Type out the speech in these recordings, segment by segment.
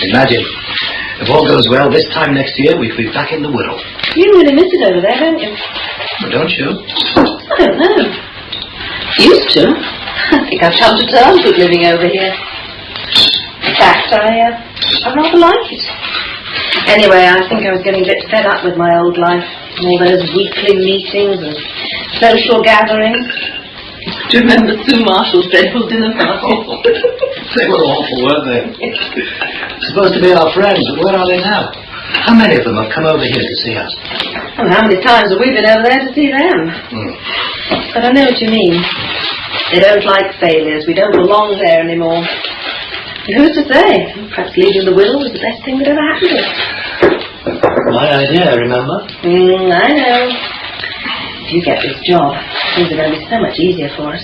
Imagine. If all goes well, this time next year we'll be back in the Wirral. You really miss it over there, don't you? Well, don't you? I don't know. Used to. I think I've come to terms with living over here. In fact, I rather like it. Anyway, I think I was getting a bit fed up with my old life. And all those weekly meetings and social gatherings. Do you remember Sue Marshall's dreadful dinner party? They were awful, weren't they? Supposed to be our friends, but where are they now? How many of them have come over here to see us? Well, how many times have we been over there to see them? But I know what you mean. They don't like failures. We don't belong there anymore. And who's to say? Perhaps leaving the Wirral was the best thing that ever happened to us. My idea, remember? I know. If you get this job, things are going to be so much easier for us.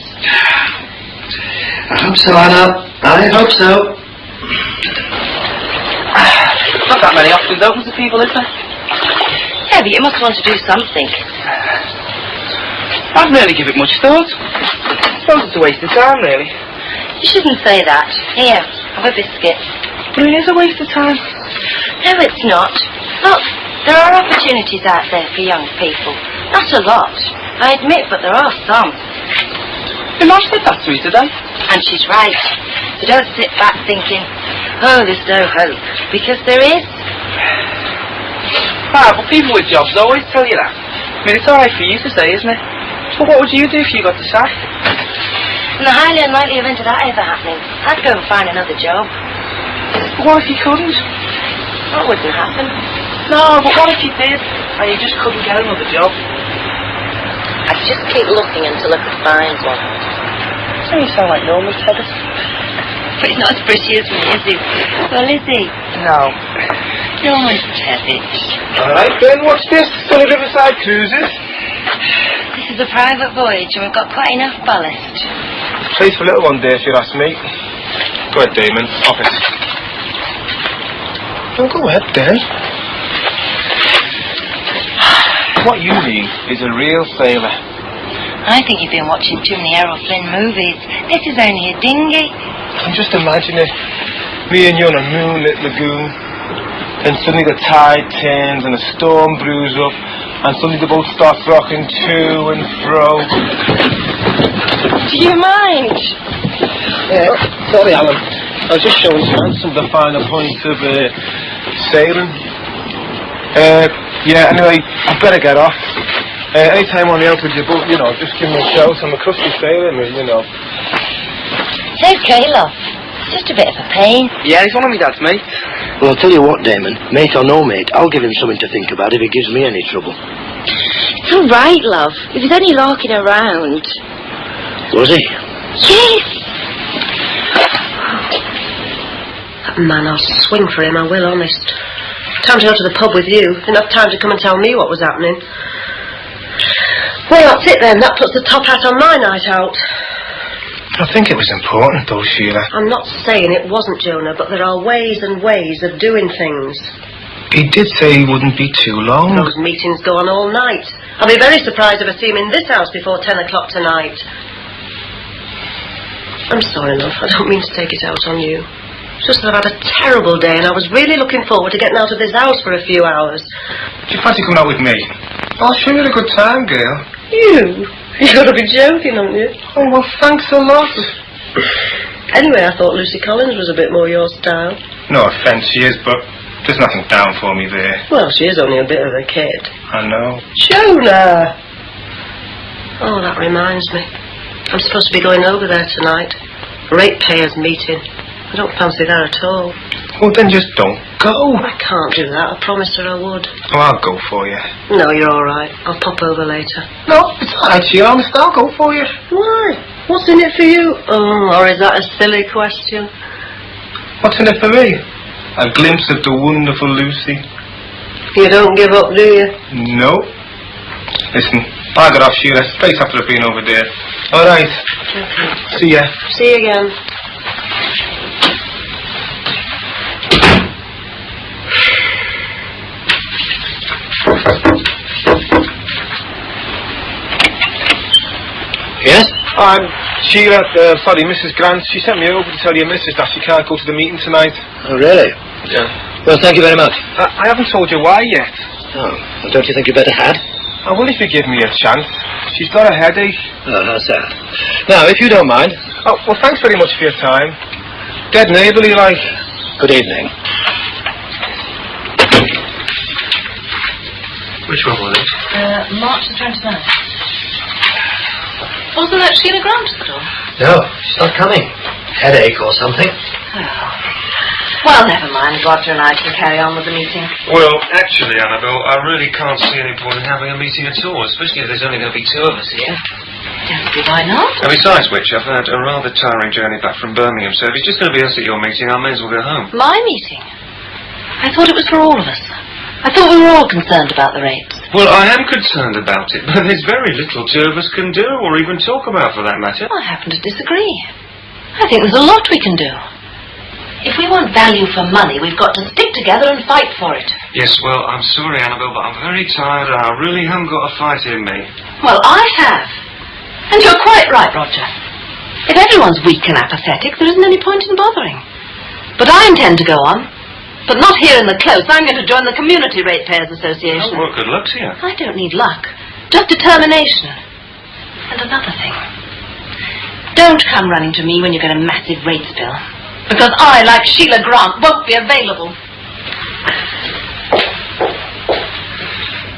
I hope so, Anna. I hope so. Not that many options open to people, is there? Yeah, but you must want to do something. I'd really give it much thought. I suppose it's a waste of time, really. You shouldn't say that. Here, have a biscuit. But it is a waste of time. No, it's not. Look, there are opportunities out there for young people. Not a lot, I admit, but there are some. Your mum said that to me today. And she's right. So don't sit back thinking, oh, there's no hope. Because there is. Ah, but people with jobs always tell you that. I mean, it's alright for you to say, isn't it? But what would you do if you got the sack? In the highly unlikely event of that ever happening, I'd go and find another job. But what if you couldn't? That wouldn't happen. No, but what if you did, and you just couldn't get another job? I'd just keep looking until I could find one. So you sound like Norman Tebbit. But he's not as pretty as me, is he? Well, is he? No. Norman Tebbit. Alright, Ben, what's this? Sunny Riverside Cruises? This is a private voyage, and we've got quite enough ballast. Place for a little one there, if you ask me. Go ahead, Damon. Office. Oh, go ahead, Dan. What you need is a real sailor. I think you've been watching too many Errol Flynn movies. This is only a dinghy. I'm just imagining me and you on a moonlit lagoon, then suddenly the tide turns and a storm brews up, and suddenly the boat starts rocking to and fro. Do you mind? Sorry, Alan. I was just showing Sam some of the finer points of sailing. Yeah, anyway, I've got to get off. Anytime on the out with your boat, you know, just give me a shout. I'm a crusty sailor, you know. It's okay, love. It's just a bit of a pain. Yeah, he's one of my dad's mates. Well, I'll tell you what, Damon. Mate or no mate, I'll give him something to think about if he gives me any trouble. It's all right, love. He was only larking around. Was he? Yes. That man, I'll swing for him, I will, honest. Time to go to the pub with you. Enough time to come and tell me what was happening. Well, that's it then. That puts the top hat on my night out. I think it was important, though, Sheila. I'm not saying it wasn't, Jonah, but there are ways and ways of doing things. He did say he wouldn't be too long. Those meetings go on all night. I'll be very surprised if I see him in this house before 10 o'clock tonight. I'm sorry, love. I don't mean to take it out on you. It's just that I've had a terrible day and I was really looking forward to getting out of this house for a few hours. Do you fancy coming out with me? I'll show you a good time, girl. You? You've got to be joking, haven't you? Oh, well, thanks a lot. Anyway, I thought Lucy Collins was a bit more your style. No offence, she is, but there's nothing down for me there. Well, she is only a bit of a kid. I know. Jonah! Oh, that reminds me. I'm supposed to be going over there tonight. Ratepayers meeting. I don't fancy that at all. Well, then just don't go. I can't do that. I promised her I would. Oh, I'll go for you. No, you're all right. I'll pop over later. No, it's all right, Sheila. I'll go for you. Why? What's in it for you? Oh, or is that a silly question? What's in it for me? A glimpse of the wonderful Lucy. You don't give up, do you? No. Listen, I got off, Sheila. Straight after I've been over there. All right. Okay. See ya. See you again. Yes? Sheila, sorry, Mrs. Grant. She sent me over to tell your missus that she can't go to the meeting tonight. Oh, really? Yeah. Well, thank you very much. I haven't told you why yet. Oh, well, don't you think you better had? Oh, well, if you give me a chance. She's got a headache. Oh, how sad. Now, if you don't mind... Oh, well, thanks very much for your time. Dead neighbourly, like. Good evening. Which one was it? March the 29th. Wasn't that Sheila Grant at the door? No, she's not coming. Headache or something. Oh. Well, never mind. Roger and I can carry on with the meeting. Well, actually, Annabelle, I really can't see any point in having a meeting at all, especially if there's only going to be two of us here. Don't see why not. And besides which, I've had a rather tiring journey back from Birmingham, so if it's just going to be us at your meeting, I may as well go home. My meeting? I thought it was for all of us. I thought we were all concerned about the rates. Well, I am concerned about it, but there's very little two of us can do, or even talk about for that matter. I happen to disagree. I think there's a lot we can do. If we want value for money, we've got to stick together and fight for it. Yes, well, I'm sorry, Annabelle, but I'm very tired and I really haven't got a fight in me. Well, I have. And you're quite right, Roger. If everyone's weak and apathetic, there isn't any point in bothering. But I intend to go on. But not here in the close. I'm going to join the Community Ratepayers Association. Oh, well, good luck to you. I don't need luck. Just determination. And another thing. Don't come running to me when you get a massive rates bill. Because I, like Sheila Grant, won't be available.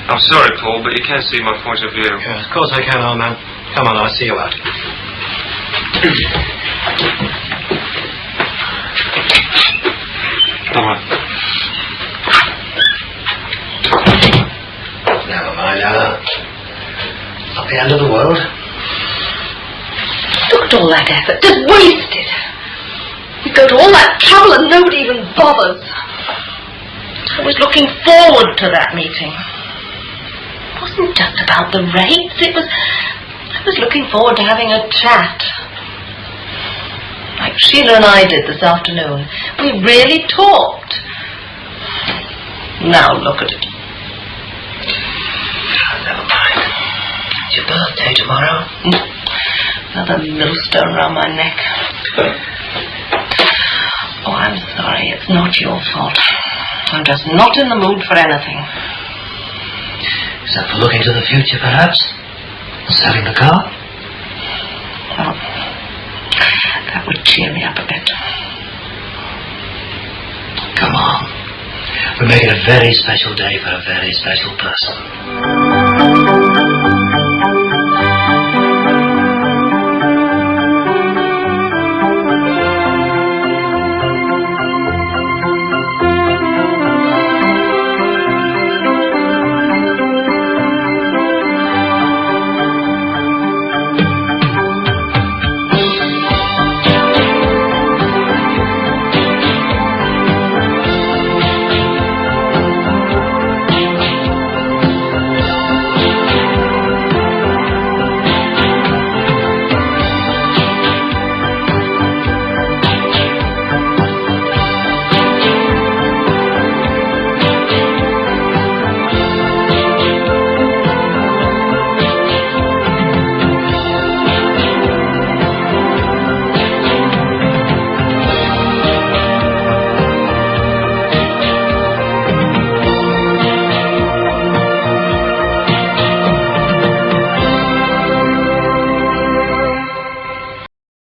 I'm sorry, Paul, but you can see my point of view. Yeah, of course I can, old man. Come on, I'll see you out. All right. Never mind, not the end of the world. Look at all that effort. Just wasted. We go to all that trouble and nobody even bothers. I was looking forward to that meeting. It wasn't just about the rates. I was looking forward to having a chat. Like Sheila and I did this afternoon. We really talked. Now look at it. Never mind. It's your birthday tomorrow. Another millstone round my neck. Oh, I'm sorry. It's not your fault. I'm just not in the mood for anything. Except for looking to the future, perhaps? Selling the car? Well, that would cheer me up a bit. Come on. We're making a very special day for a very special person.